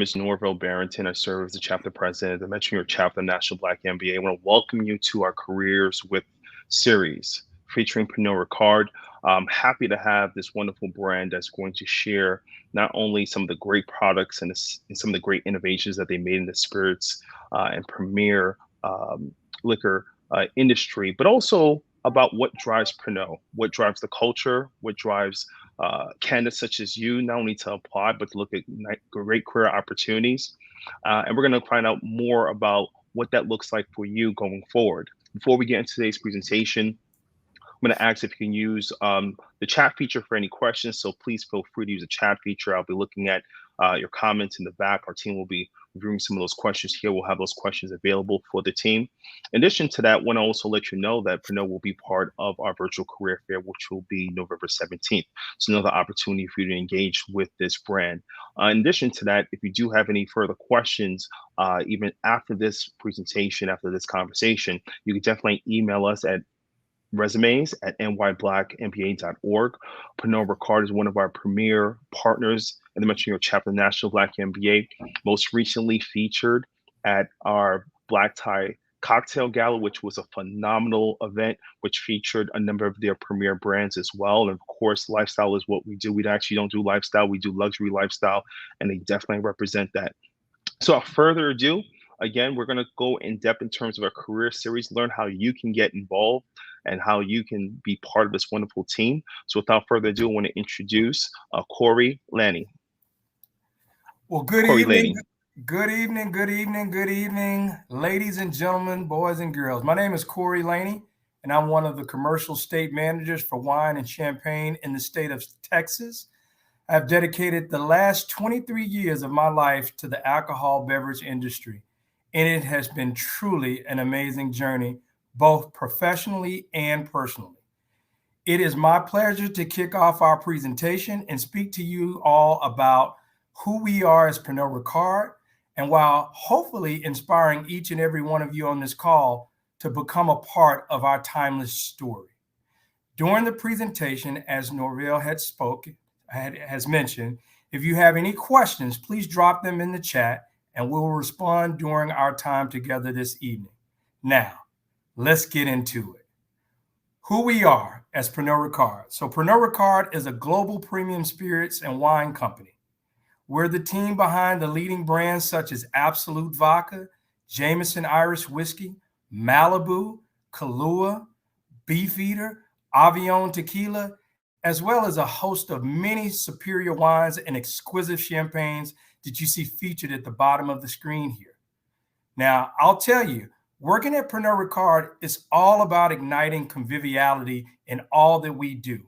is Norville Barrington. I serve as the chapter president of the Metro New York chapter of National Black MBA. I want to welcome you to our Careers with series featuring Pernod Ricard. I'm happy to have this wonderful brand that's going to share not only some of the great products and some of the great innovations that they made in the spirits and premier liquor industry, but also about what drives Pernod, what drives the culture, what drives candidates such as you, not only to apply, but to look at great career opportunities. And we're going to find out more about what that looks like for you going forward. Before we get into today's presentation, I'm going to ask if you can use the chat feature for any questions. So please feel free to use the chat feature. I'll be looking at your comments in the back. Our team will be reviewing some of those questions here. We'll have those questions available for the team. In addition to that, I want to also let you know that Pernod will be part of our virtual career fair, which will be November 17th. So another opportunity for you to engage with this brand. In addition to that, if you do have any further questions, even after this presentation, after this conversation, you can definitely email us at resumes at nyblackmba.org. Pernod Ricard is one of our premier partners in the Metro New York chapter of National Black MBA, most recently featured at our Black Tie Cocktail Gala, which was a phenomenal event, which featured a number of their premier brands as well. And of course, lifestyle is what we do. We actually don't do lifestyle, we do luxury lifestyle, and they definitely represent that. So, without further ado, again, we're going to go in depth in terms of our career series, learn how you can get involved and how you can be part of this wonderful team. So, without further ado, I want to introduce Corey Laney. Well, good Corey evening, Laney. good evening, good evening, good evening, ladies and gentlemen, boys and girls. My name is Corey Laney, and I'm one of the commercial state managers for wine and champagne in the state of Texas. I've dedicated the last 23 years of my life to the alcohol beverage industry, and it has been truly an amazing journey, both professionally and personally. It is my pleasure to kick off our presentation and speak to you all about who we are as Pernod Ricard, and while hopefully inspiring each and every one of you on this call to become a part of our timeless story. During the presentation, as Norville has mentioned, if you have any questions, please drop them in the chat and we'll respond during our time together this evening. Now, let's get into it. Who we are as Pernod Ricard. So Pernod Ricard is a global premium spirits and wine company. We're the team behind the leading brands such as Absolute Vodka, Jameson Irish Whiskey, Malibu, Kahlua, Beefeater, Avion Tequila, as well as a host of many superior wines and exquisite champagnes that you see featured at the bottom of the screen here. Now, I'll tell you, working at Pernod Ricard is all about igniting conviviality in all that we do.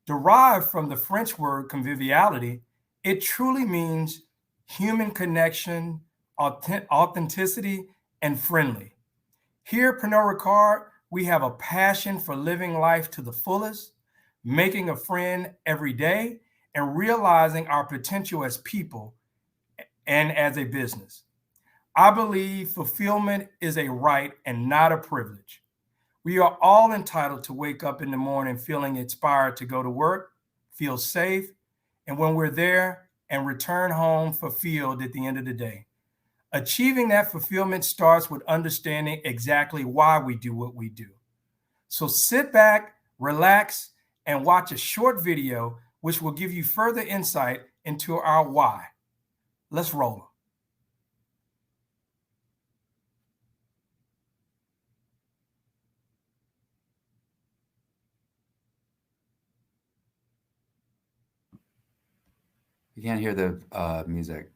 Derived from the French word conviviality, it truly means human connection, authenticity, and friendly. Here at Pernod Ricard, we have a passion for living life to the fullest, making a friend every day, and realizing our potential as people and as a business. I believe fulfillment is a right and not a privilege. We are all entitled to wake up in the morning feeling inspired to go to work, feel safe, and when we're there and return home fulfilled at the end of the day. Achieving that fulfillment starts with understanding exactly why we do what we do. So sit back, relax, and watch a short video which will give you further insight into our why. Let's roll. You can't hear the music.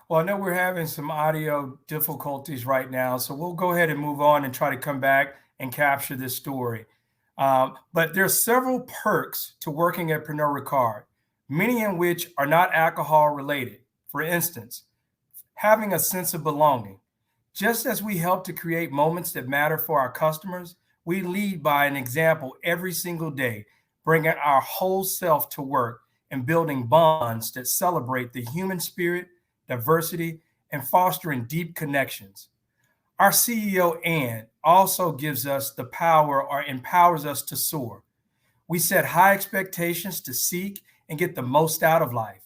Well, I know we're having some audio difficulties right now, so we'll go ahead and move on and try to come back and capture this story. But there's several perks to working at Pernod Ricard, many in which are not alcohol related. For instance, having a sense of belonging. Just as we help to create moments that matter for our customers, we lead by an example every single day, bringing our whole self to work and building bonds that celebrate the human spirit, diversity, and fostering deep connections. Our CEO, Ann, also gives us the power or empowers us to soar. We set high expectations to seek and get the most out of life.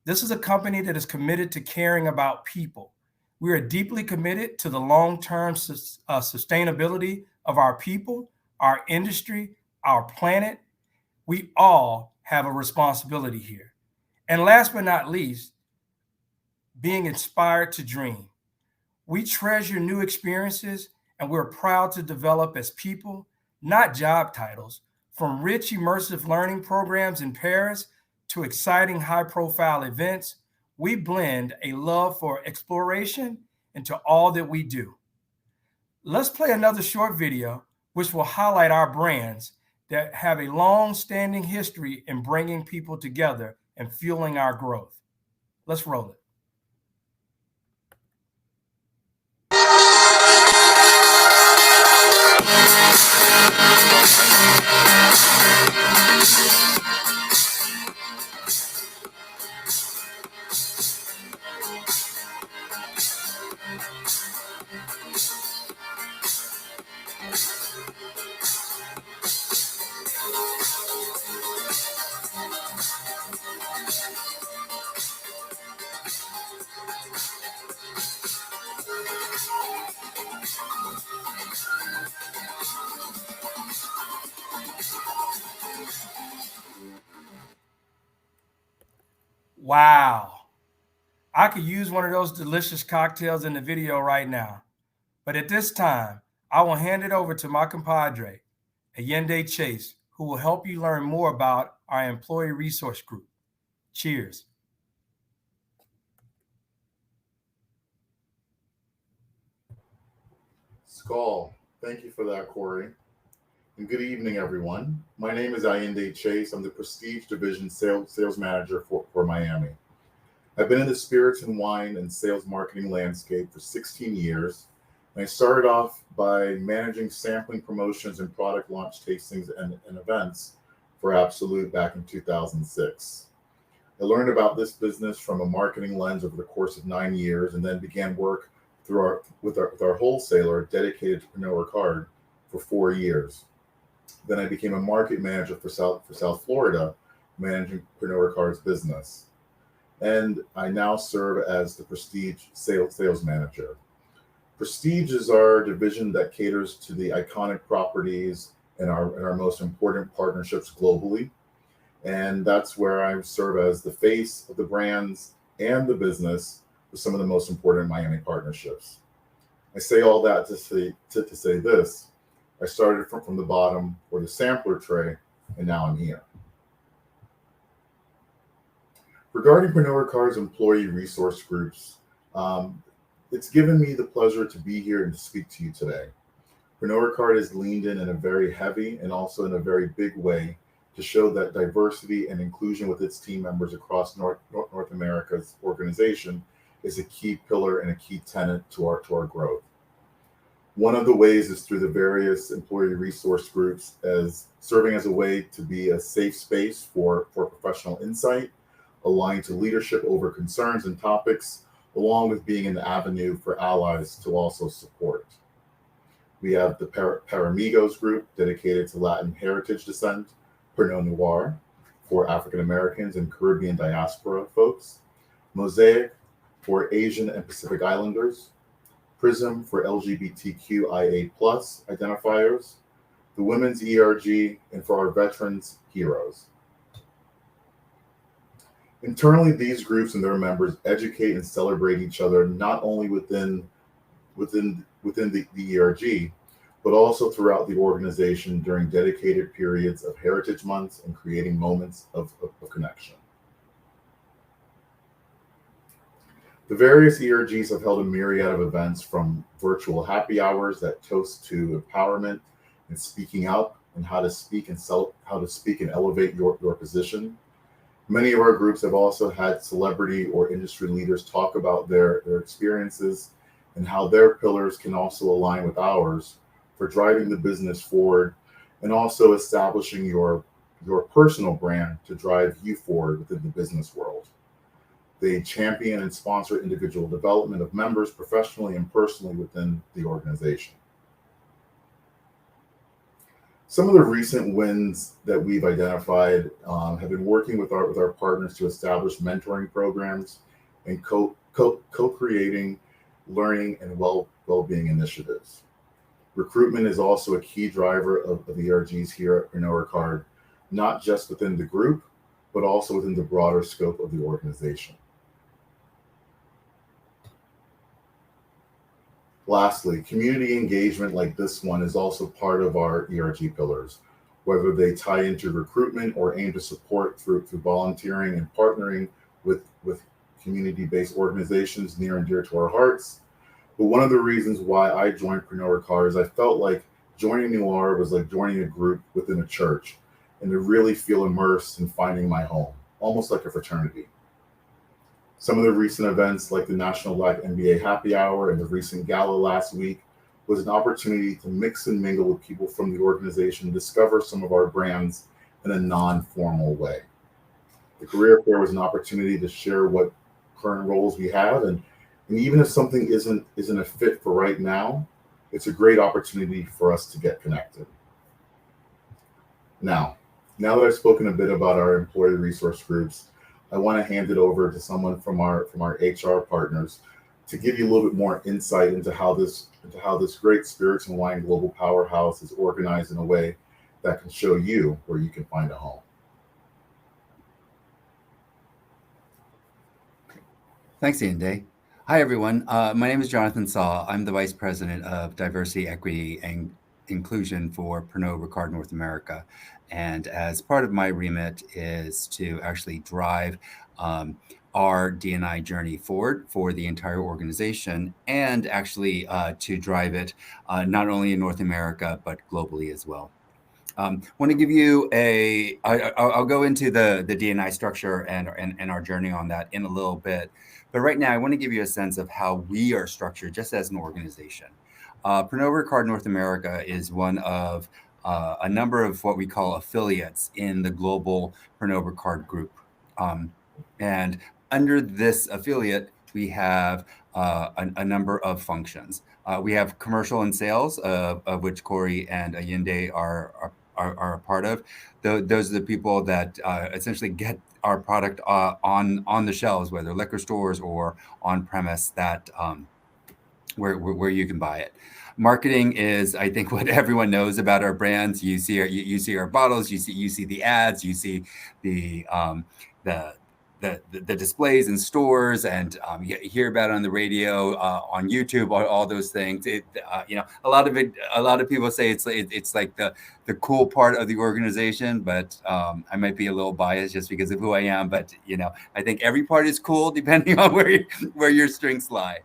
This is a company that is committed to caring about people. We are deeply committed to the long-term sustainability of our people, our industry, our planet. We all have a responsibility here. And last but not least, being inspired to dream. We treasure new experiences and we're proud to develop as people, not job titles, from rich immersive learning programs in Paris to exciting high-profile events. We blend a love for exploration into all that we do. Let's play another short video, which will highlight our brands that have a long-standing history in bringing people together and fueling our growth. Let's roll it. Wow. I could use one of those delicious cocktails in the video right now. But at this time, I will hand it over to my compadre, Allende Chase, who will help you learn more about our employee resource group. Cheers. Skull, thank you for that, Corey. And good evening, everyone. My name is Allende Chase. I'm the Prestige Division Sales Manager for Miami. I've been in the spirits and wine and sales marketing landscape for 16 years. And I started off by managing sampling promotions and product launch tastings and events for Absolut back in 2006. I learned about this business from a marketing lens over the course of 9 years and then began work with our wholesaler dedicated to Pernod Ricard for 4 years. Then I became a market manager for South Florida, managing Pernod Ricard's business. And I now serve as the Prestige sales manager. Prestige is our division that caters to the iconic properties and our most important partnerships globally. And that's where I serve as the face of the brands and the business with some of the most important Miami partnerships. I say all that to say this. I started from the bottom or the sampler tray, and now I'm here. Regarding Pernod Ricard's employee resource groups, it's given me the pleasure to be here and to speak to you today. Pernod Ricard has leaned in a very heavy and also in a very big way to show that diversity and inclusion with its team members across North America's organization is a key pillar and a key tenet to our growth. One of the ways is through the various employee resource groups as serving as a way to be a safe space for professional insight, aligned to leadership over concerns and topics, along with being an avenue for allies to also support. We have the Paramigos group dedicated to Latin heritage descent, Pernod Noir for African Americans and Caribbean diaspora folks, Mosaic for Asian and Pacific Islanders, Prism for LGBTQIA+ identifiers, the Women's ERG, and for our veterans heroes. Internally, these groups and their members educate and celebrate each other not only within the ERG, but also throughout the organization during dedicated periods of Heritage Months and creating moments of connection. The various ERGs have held a myriad of events, from virtual happy hours that toast to empowerment and speaking up and how to speak and elevate your position. Many of our groups have also had celebrity or industry leaders talk about their experiences and how their pillars can also align with ours for driving the business forward, and also establishing your personal brand to drive you forward within the business world. They champion and sponsor individual development of members professionally and personally within the organization. Some of the recent wins that we've identified have been working with our partners to establish mentoring programs and co-creating learning and well-being initiatives. Recruitment is also a key driver of the ERGs here at Pernod Ricard, not just within the group, but also within the broader scope of the organization. Lastly, community engagement like this one is also part of our ERG pillars, whether they tie into recruitment or aim to support through volunteering and partnering with community-based organizations near and dear to our hearts. But one of the reasons why I joined Pernod Ricard is I felt like joining Noir was like joining a group within a church, and to really feel immersed in finding my home, almost like a fraternity. Some of the recent events, like the National Black MBA Happy Hour and the recent gala last week, was an opportunity to mix and mingle with people from the organization, discover some of our brands in a non-formal way. The career fair was an opportunity to share what current roles we have, and even if something isn't a fit for right now, it's a great opportunity for us to get connected. Now that I've spoken a bit about our employee resource groups, I want to hand it over to someone from our HR partners to give you a little bit more insight into how this great spirits and wine global powerhouse is organized in a way that can show you where you can find a home. Thanks, Andy. Hi, everyone. My name is Jonathan Saw. I'm the Vice President of Diversity, Equity, and Inclusion for Pernod Ricard North America. And as part of my remit is to actually drive our D&I journey forward for the entire organization, and actually to drive it not only in North America, but globally as well. Want to give you I'll go into the D&I structure and our journey on that in a little bit. But right now, I want to give you a sense of how we are structured just as an organization. Pernod Ricard North America is one of a number of what we call affiliates in the global Pernod Ricard group. And under this affiliate, we have a number of functions. We have commercial and sales, of which Corey and Allende are a part of. Those are the people that essentially get our product on the shelves, whether liquor stores or on premise, that where you can buy it. Marketing is, I think, what everyone knows about our brands. You see our bottles, you see the ads, you see the displays in stores, and you hear about it on the radio, on YouTube, all those things. A lot of people say it's like the cool part of the organization, but I might be a little biased just because of who I am. But I think every part is cool depending on where your strengths lie.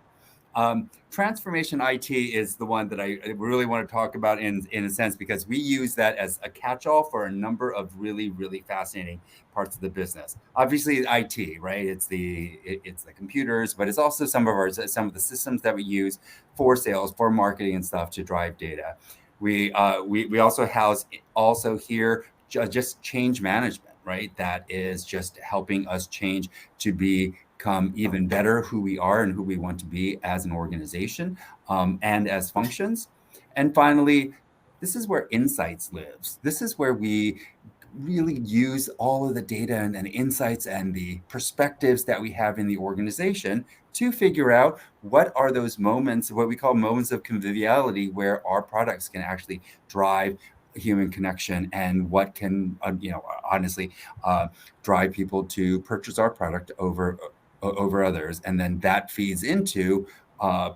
Transformation IT is the one that I really want to talk about in a sense, because we use that as a catch-all for a number of really, really fascinating parts of the business. Obviously, IT, right? It's the computers, but it's also some of the systems that we use for sales, for marketing and stuff to drive data. We also house here just change management, right? That is just helping us change to become even better who we are and who we want to be as an organization, and as functions. And finally, this is where insights lives. This is where we really use all of the data and insights and the perspectives that we have in the organization to figure out what are those moments, what we call moments of conviviality, where our products can actually drive human connection, and what can honestly drive people to purchase our product over others. And then that feeds into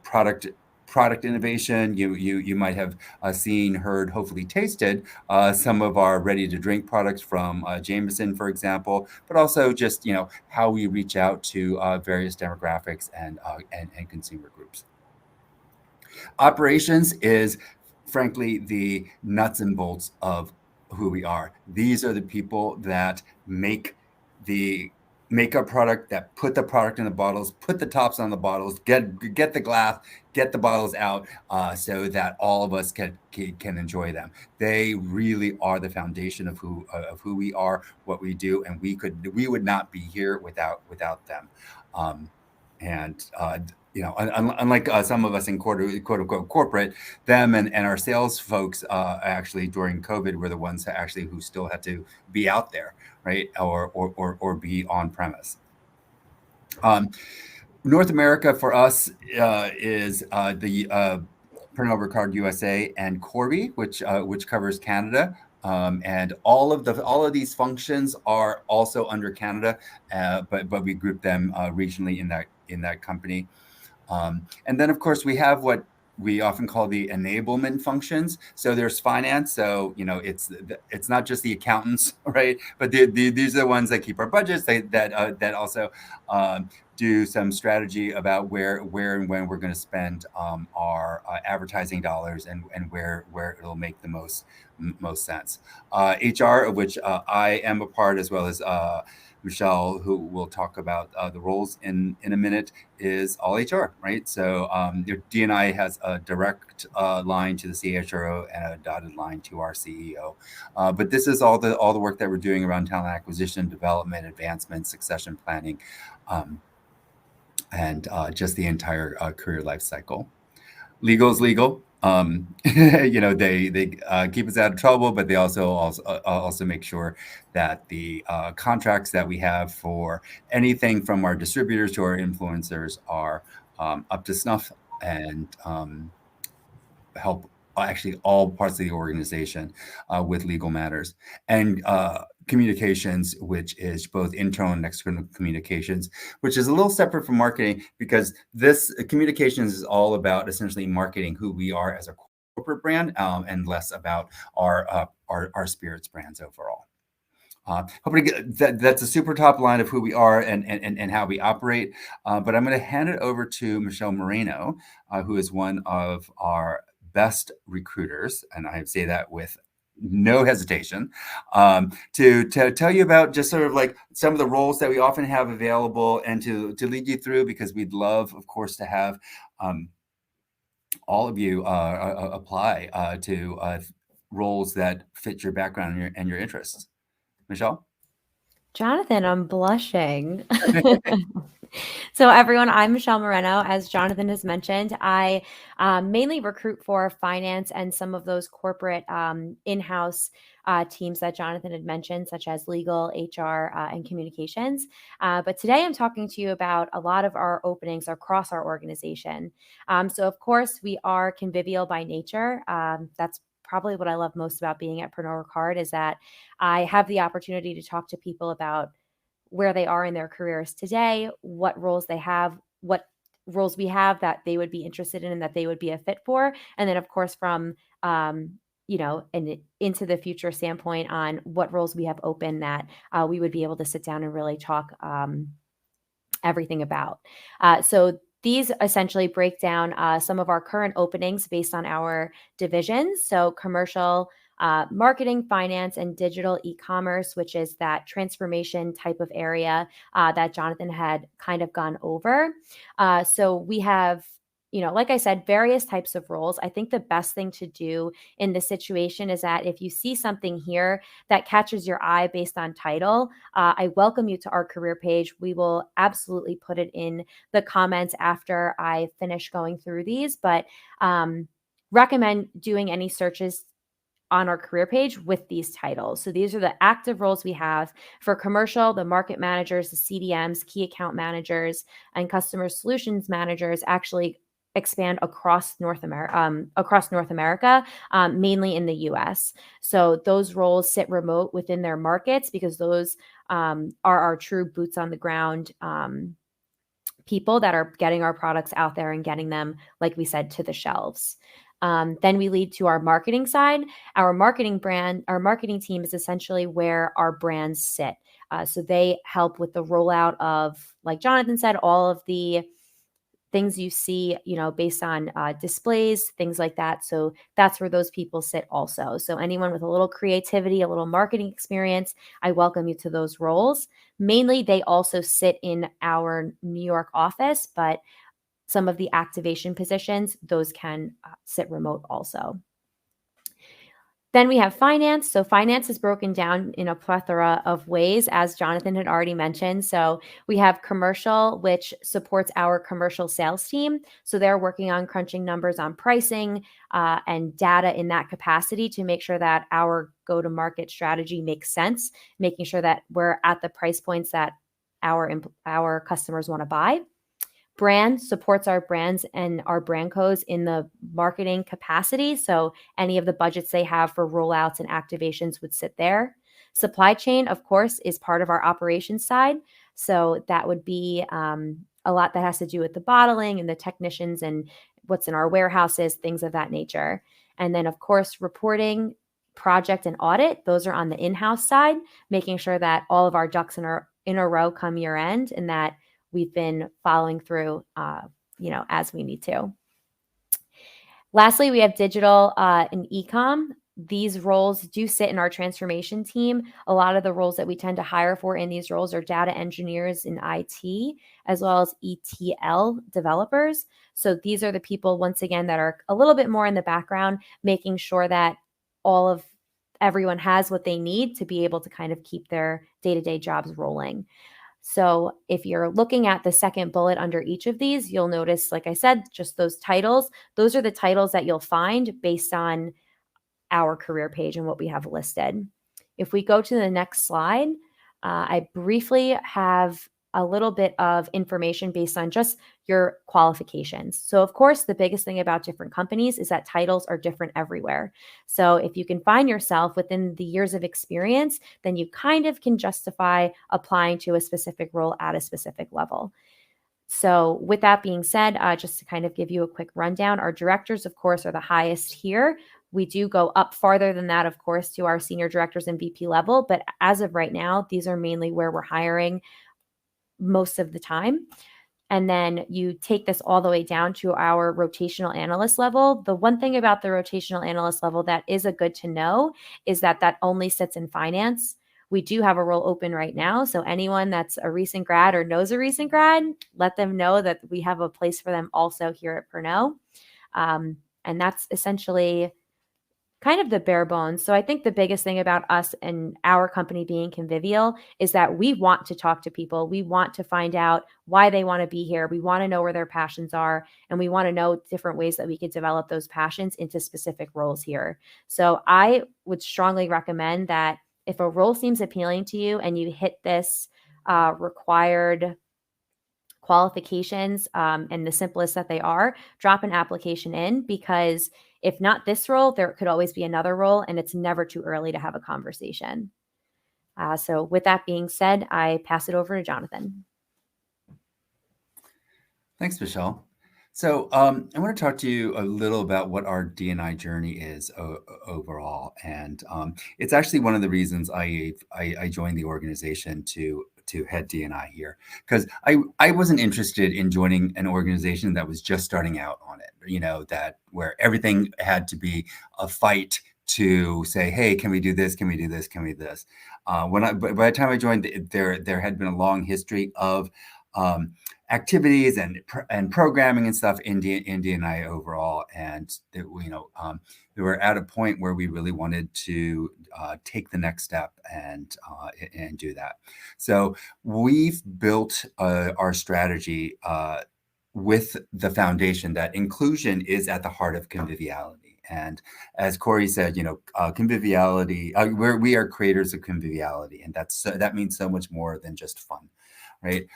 product product innovation. You might have seen, heard, hopefully tasted some of our ready to drink products from Jameson, for example, but also just how we reach out to various demographics and consumer groups. Operations is frankly the nuts and bolts of who we are. These are the people that make our product, that put the product in the bottles, put the tops on the bottles, get the glass, get the bottles out, so that all of us can enjoy them. They really are the foundation of who we are, what we do, and we would not be here without them. Unlike some of us in quote unquote corporate, them and our sales folks actually during COVID were the ones who still had to be out there, right, or be on premise. North America for us is the Pernod Ricard USA and Corby, which covers Canada. And all of these functions are also under Canada, but we group them regionally in that company. And then, of course, we have what we often call the enablement functions. So there's finance. So, it's not just the accountants, right? But these are the ones that keep our budgets, that also do some strategy about where and when we're going to spend our advertising dollars and where it'll make the most sense. HR, of which I am a part, as well as Michelle, who will talk about the roles in a minute, is all HR, right? So D&I has a direct line to the CHRO and a dotted line to our CEO. But this is all the work that we're doing around talent acquisition, development, advancement, succession planning, and just the entire career life cycle. Legal is legal. They keep us out of trouble, but they also make sure that the contracts that we have for anything from our distributors to our influencers are up to snuff, and help actually all parts of the organization with legal matters. And communications, which is both internal and external communications, which is a little separate from marketing, because this communications is all about essentially marketing who we are as a corporate brand, and less about our spirits brands overall. Hopefully that's a super top line of who we are and how we operate. But I'm going to hand it over to Michelle Moreno, who is one of our best recruiters, and I say that with no hesitation, to tell you about just sort of like some of the roles that we often have available, and to lead you through, because we'd love, of course, to have all of you apply to roles that fit your background and your interests. Michelle? Jonathan, I'm blushing. So everyone, I'm Michelle Moreno. As Jonathan has mentioned, I mainly recruit for finance and some of those corporate in-house teams that Jonathan had mentioned, such as legal, HR, and communications. But today I'm talking to you about a lot of our openings across our organization. So of course, we are convivial by nature. That's probably what I love most about being at Pernod Ricard, is that I have the opportunity to talk to people about where they are in their careers today, what roles they have, what roles we have that they would be interested in and that they would be a fit for. And then, of course, from, and into the future standpoint on what roles we have open that we would be able to sit down and really talk everything about. So these essentially break down some of our current openings based on our divisions. So commercial, marketing, finance, and digital e-commerce, which is that transformation type of area that Jonathan had kind of gone over. So we have, like I said, various types of roles. I think the best thing to do in this situation is that if you see something here that catches your eye based on title, I welcome you to our career page. We will absolutely put it in the comments after I finish going through these, but recommend doing any searches on our career page with these titles. So these are the active roles we have for commercial, the market managers, the CDMs, key account managers, and customer solutions managers actually expand across North America, mainly in the US. So those roles sit remote within their markets, because those are our true boots on the ground people that are getting our products out there and getting them, like we said, to the shelves. Then we lead to our marketing side. Our marketing team is essentially where our brands sit. So they help with the rollout of, like Jonathan said, all of the things you see, based on displays, things like that. So that's where those people sit also. So anyone with a little creativity, a little marketing experience, I welcome you to those roles. Mainly, they also sit in our New York office, but some of the activation positions, those can sit remote also. Then we have finance. So finance is broken down in a plethora of ways, as Jonathan had already mentioned. So we have commercial, which supports our commercial sales team. So they're working on crunching numbers on pricing and data in that capacity to make sure that our go-to-market strategy makes sense, making sure that we're at the price points that our customers want to buy. Brand supports our brands and our brand codes in the marketing capacity. So any of the budgets they have for rollouts and activations would sit there. Supply chain, of course, is part of our operations side. So that would be a lot that has to do with the bottling and the technicians and what's in our warehouses, things of that nature. And then, of course, reporting, project, and audit, those are on the in-house side, making sure that all of our ducks in a row come year end and that we've been following through, as we need to. Lastly, we have digital and e-com. These roles do sit in our transformation team. A lot of the roles that we tend to hire for in these roles are data engineers in IT, as well as ETL developers. So these are the people, once again, that are a little bit more in the background, making sure that everyone has what they need to be able to kind of keep their day-to-day jobs rolling. So if you're looking at the second bullet under each of these, you'll notice, like I said, just those titles. Those are the titles that you'll find based on our career page and what we have listed. If we go to the next slide, I briefly have a little bit of information based on just your qualifications. So of course, the biggest thing about different companies is that titles are different everywhere. So if you can find yourself within the years of experience, then you kind of can justify applying to a specific role at a specific level. So with that being said, just to kind of give you a quick rundown, our directors, of course, are the highest here. We do go up farther than that, of course, to our senior directors and VP level. But as of right now, these are mainly where we're hiring most of the time. And then you take this all the way down to our rotational analyst level. The one thing about the rotational analyst level that is a good to know is that only sits in finance. We do have a role open right now. So anyone that's a recent grad or knows a recent grad, let them know that we have a place for them also here at Pernod. And that's essentially kind of the bare bones. So I think the biggest thing about us and our company being Convivial is that we want to talk to people. We want to find out why they want to be here. We want to know where their passions are, and we want to know different ways that we could develop those passions into specific roles here. So I would strongly recommend that if a role seems appealing to you and you hit this required qualifications and the simplest that they are, drop an application in, because if not this role, there could always be another role, and it's never too early to have a conversation. So with that being said, I pass it over to Jonathan. Thanks, Michelle. So I want to talk to you a little about what our D&I journey is overall. And it's actually one of the reasons I joined the organization to head D&I here, because I wasn't interested in joining an organization that was just starting out on it, that where everything had to be a fight to say, hey, can we do this? Can we do this? Can we do this? By the time I joined, there had been a long history of activities and programming and stuff in D&I overall, and we were at a point where we really wanted to take the next step and do that. So we've built our strategy with the foundation that inclusion is at the heart of conviviality. And as Corey said, conviviality, we are creators of conviviality, and that means so much more than just fun, right?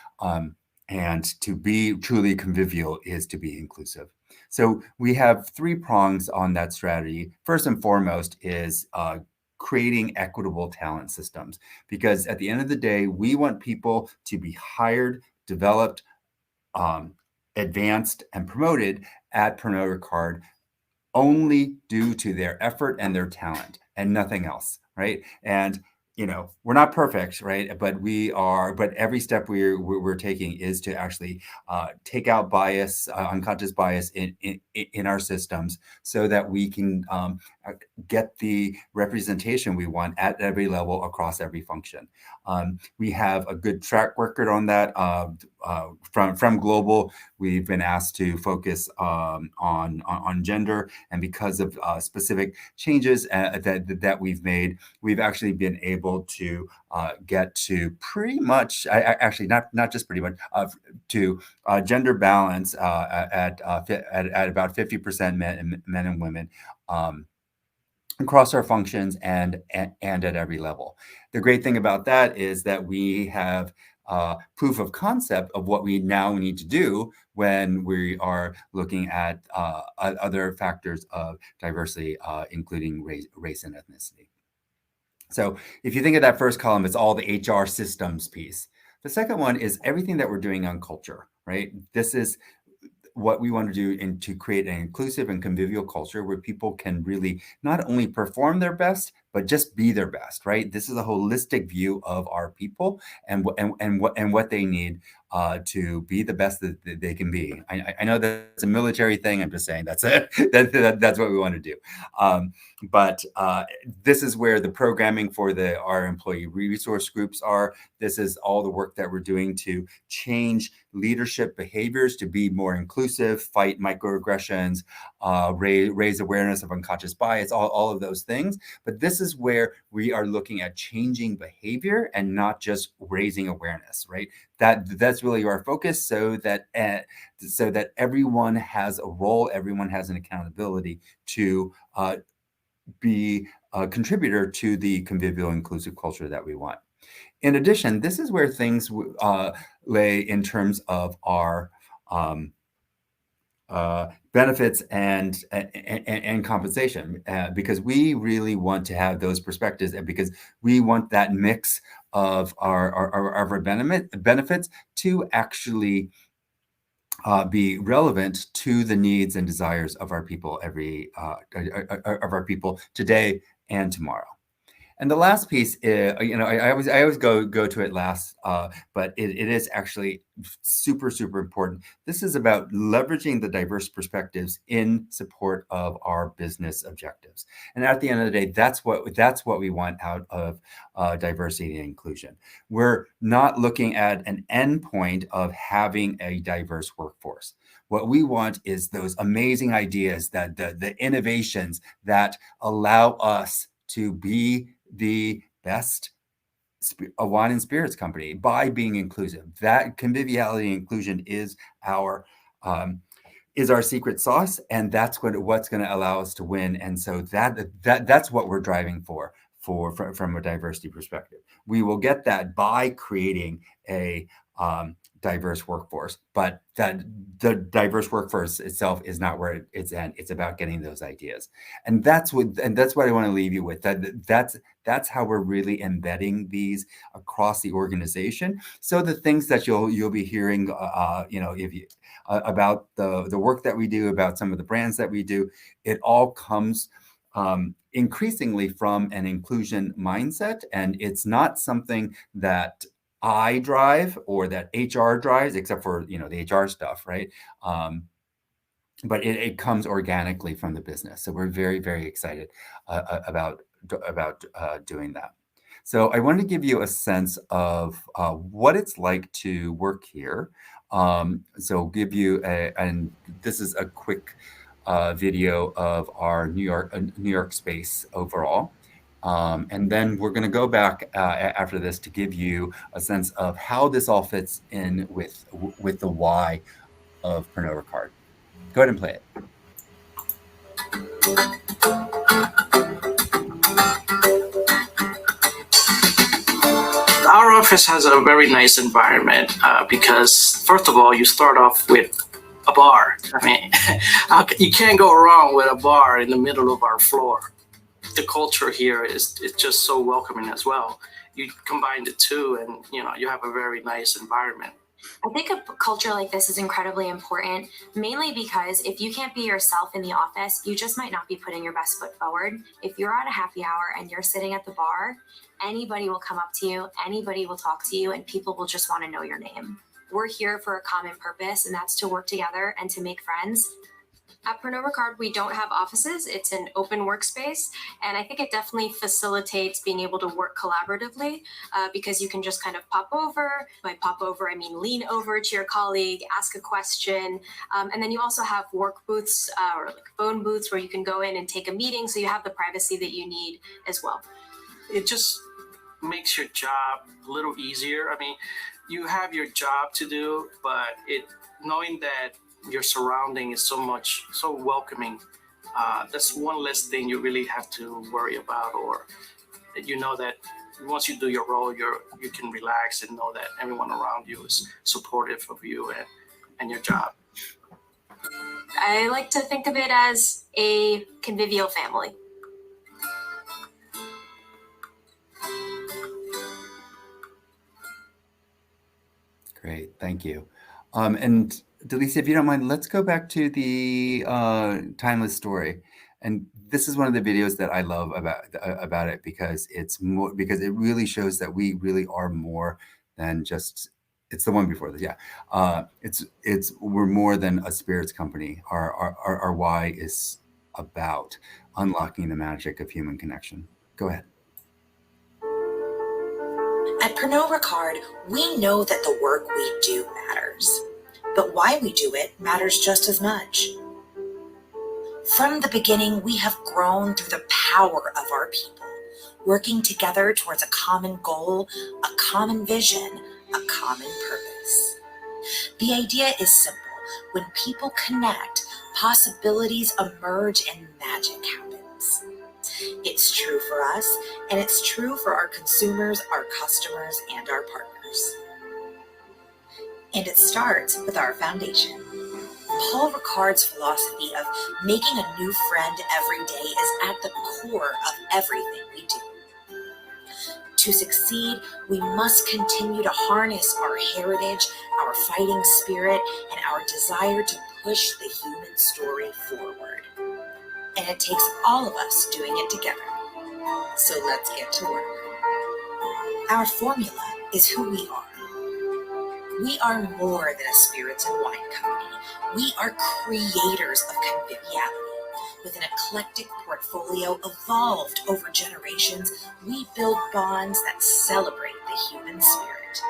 And to be truly convivial is to be inclusive. So we have 3 prongs on that strategy. First and foremost is creating equitable talent systems, because at the end of the day, we want people to be hired, developed, advanced and promoted at Pernod Ricard only due to their effort and their talent and nothing else, right? And we're not perfect, right? But every step we're taking is to actually take out bias, unconscious bias in our systems, so that we can get the representation we want at every level across every function. We have a good track record on that. From global, we've been asked to focus on gender, and because of specific changes that we've made, we've actually been able to get to pretty much, actually not just pretty much, to gender balance at about 50% men and women across our functions and at every level. The great thing about that is that we have proof of concept of what we now need to do when we are looking at other factors of diversity, including race and ethnicity. So if you think of that first column, it's all the HR systems piece. The second one is everything that we're doing on culture, right? This is what we want to do to create an inclusive and convivial culture where people can really not only perform their best, but just be their best, right? This is a holistic view of our people and what they need to be the best that they can be. I know that's a military thing. I'm just saying that's what we want to do. But this is where the programming for our employee resource groups are. This is all the work that we're doing to change leadership behaviors to be more inclusive, fight microaggressions, raise awareness of unconscious bias, all of those things. But this is where we are looking at changing behavior and not just raising awareness, right? That's really our focus, so that everyone has a role, everyone has an accountability to be a contributor to the convivial, inclusive culture that we want. In addition, this is where things lay in terms of our benefits and compensation, because we really want to have those perspectives, and because we want that mix of our benefits to actually be relevant to the needs and desires of our people today and tomorrow. And the last piece, I always go to it last, but it is actually super important. This is about leveraging the diverse perspectives in support of our business objectives. And at the end of the day, that's what we want out of diversity and inclusion. We're not looking at an endpoint of having a diverse workforce. What we want is those amazing ideas, that the innovations that allow us to be the best wine and spirits company by being inclusive. That conviviality and inclusion is our secret sauce, and that's what's going to allow us to win. And so that's what we're driving for from a diversity perspective. We will get that by creating a diverse workforce, but that the diverse workforce itself is not where it's at. It's about getting those ideas, and that's what I want to leave you with. That's how we're really embedding these across the organization. So the things that you'll be hearing, about the work that we do, about some of the brands that we do, it all comes increasingly from an inclusion mindset, and it's not something that I drive or that HR drives, except for the HR stuff, right? But it comes organically from the business. So we're very, very excited about doing that. So I want to give you a sense of what it's like to work here. So give you and this is a quick video of our New York space overall. And then we're going to go back after this to give you a sense of how this all fits in with the why of Pernod Ricard. Go ahead and play it. Our office has a very nice environment because, first of all, you start off with a bar. I mean, you can't go wrong with a bar in the middle of our floor. The culture here is just so welcoming as well. You combine the two, and you have a very nice environment I think a culture like this is incredibly important, mainly because if you can't be yourself in the office, you just might not be putting your best foot forward. If you're at a happy hour and you're sitting at the bar, anybody will come up to you, anybody will talk to you, and people will just want to know your name. We're here for a common purpose, and that's to work together and to make friends. At Pernod Ricard, we don't have offices. It's an open workspace. And I think it definitely facilitates being able to work collaboratively because you can just kind of pop over. By pop over, I mean lean over to your colleague, ask a question. And then you also have work booths or like phone booths where you can go in and take a meeting. So you have the privacy that you need as well. It just makes your job a little easier. I mean, you have your job to do, but knowing that your surrounding is so welcoming. That's one less thing you really have to worry about, or you know that once you do your role, you can relax and know that everyone around you is supportive of you and your job. I like to think of it as a convivial family. Great, thank you. And Delisa, if you don't mind, let's go back to the timeless story. And this is one of the videos that I love about it because it really shows that we really are more than just. It's the one before this, yeah. We're more than a spirits company. Our why is about unlocking the magic of human connection. Go ahead. At Pernod Ricard, we know that the work we do matters, but why we do it matters just as much. From the beginning, we have grown through the power of our people, working together towards a common goal, a common vision, a common purpose. The idea is simple. When people connect, possibilities emerge and magic happens. It's true for us, and it's true for our consumers, our customers, and our partners. And it starts with our foundation. Paul Ricard's philosophy of making a new friend every day is at the core of everything we do. To succeed, we must continue to harness our heritage, our fighting spirit, and our desire to push the human story forward. And it takes all of us doing it together. So let's get to work. Our formula is who we are. We are more than a spirits and wine company. We are creators of conviviality. With an eclectic portfolio evolved over generations, we build bonds that celebrate the human spirit.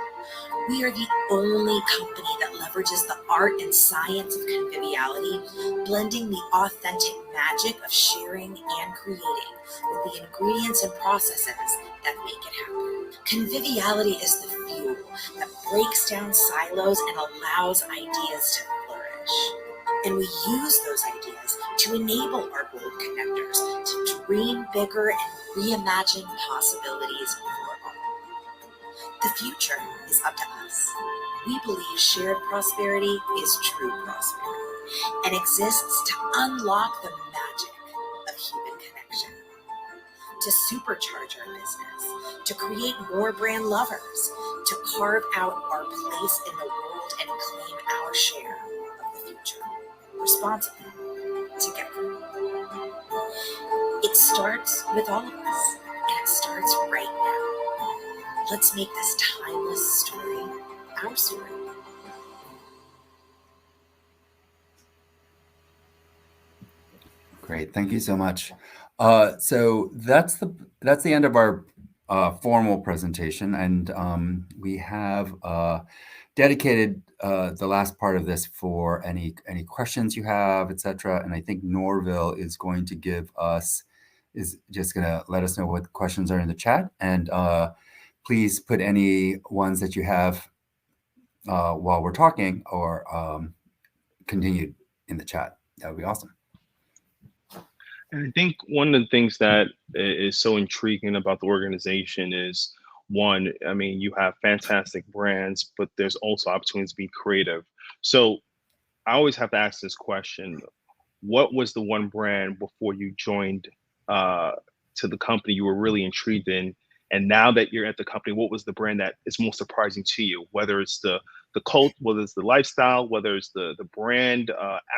We are the only company that leverages the art and science of conviviality, blending the authentic magic of sharing and creating with the ingredients and processes that make it happen. Conviviality is the fuel that breaks down silos and allows ideas to flourish. And we use those ideas to enable our bold connectors to dream bigger and reimagine possibilities for all. The future is up to us. We believe shared prosperity is true prosperity and exists to unlock the magic of human connection, to supercharge our business, to create more brand lovers, to carve out our place in the world and claim our share of the future, responsibly, together. It starts with all of us, and it starts right now. Let's make this timeless story our story. Great, thank you so much. So that's the end of our formal presentation, and we have dedicated the last part of this for any questions you have, etc. And I think Norville is just going to let us know what questions are in the chat, and please put any ones that you have while we're talking or continued in the chat. That would be awesome. And I think one of the things that is so intriguing about the organization is, one, I mean, you have fantastic brands, but there's also opportunities to be creative. So I always have to ask this question: what was the one brand before you joined to the company you were really intrigued in, And now that you're at the company, what was the brand that is most surprising to you? Whether it's the cult, whether it's the lifestyle, whether it's the brand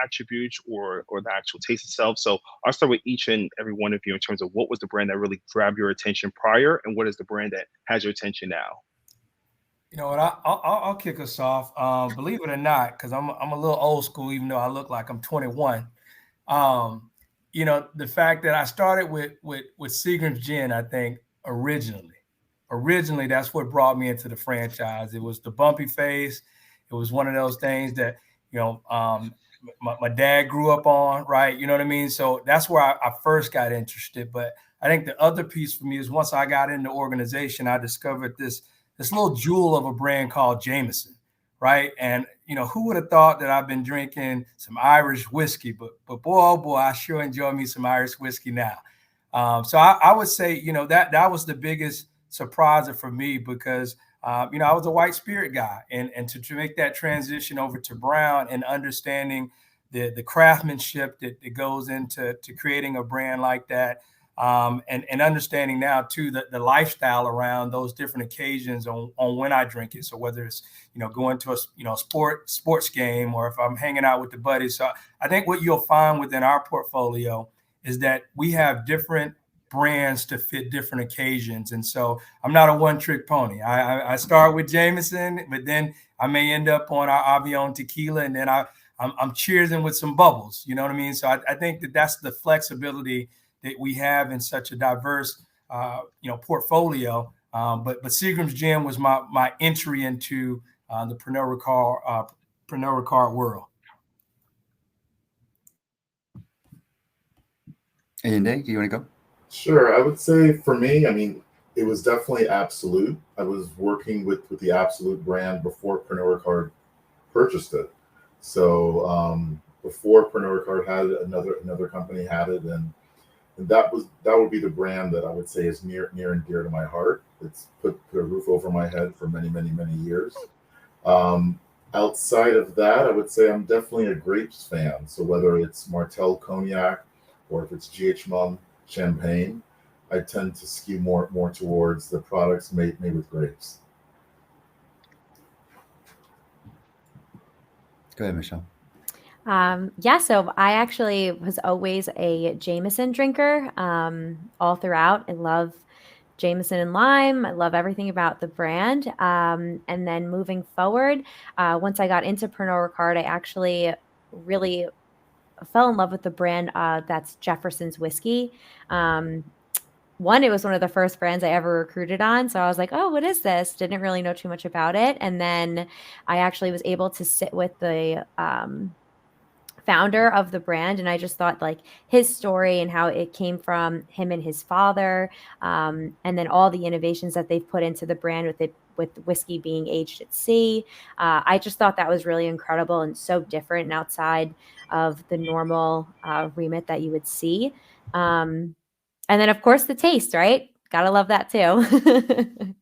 attributes, or the actual taste itself. So I'll start with each and every one of you in terms of what was the brand that really grabbed your attention prior, and what is the brand that has your attention now? You know what? I'll kick us off. Believe it or not, because I'm a little old school, even though I look like I'm 21. You know, the fact that I started with Seagram's Gin, I think originally that's what brought me into the franchise. It was the bumpy face. It was one of those things that, you know, my dad grew up on, right? You know what I mean? So that's where I first got interested. But I think the other piece for me is once I got in the organization, I discovered this little jewel of a brand called Jameson, right? And, you know, who would have thought that I've been drinking some Irish whiskey, but boy, oh boy, I sure enjoy me some Irish whiskey now. So I would say, you know, that was the biggest surprise for me because, you know, I was a white spirit guy, and to make that transition over to brown and understanding the craftsmanship that goes into creating a brand like that. And understanding now too the lifestyle around those different occasions on when I drink it. So whether it's, you know, going to a sports game, or if I'm hanging out with the buddies. So I think what you'll find within our portfolio is that we have different brands to fit different occasions. And so I'm not a one-trick pony. I start with Jameson, but then I may end up on our Avion tequila, and then I'm cheersing with some bubbles. You know what I mean? So I think that's the flexibility that we have in such a diverse, you know, portfolio. But Seagram's Gin was my entry into the Pernod Ricard world. Andy, do you want to go? Sure. I would say for me, I mean, it was definitely Absolute. I was working with the Absolute brand before Pernod Ricard purchased it. So before Pernod Ricard had it, another company had it, and that would be the brand that I would say is near and dear to my heart. It's put a roof over my head for many years. Outside of that, I would say I'm definitely a grapes fan. So whether it's Martell Cognac or if it's GH Mumm Champagne, I tend to skew more towards the products made with grapes. Go ahead, Michelle. Yeah, so I actually was always a Jameson drinker all throughout. I love Jameson and lime. I love everything about the brand. And then moving forward, once I got into Pernod Ricard, I actually really fell in love with the brand that's Jefferson's whiskey. It was one of the first brands I ever recruited on. So I was like, oh, what is this? Didn't really know too much about it. And then I actually was able to sit with the founder of the brand, and I just thought like his story and how it came from him and his father, and then all the innovations that they've put into the brand with whiskey being aged at sea. I just thought that was really incredible and so different and outside of the normal remit that you would see. And then of course the taste, right? Gotta love that too.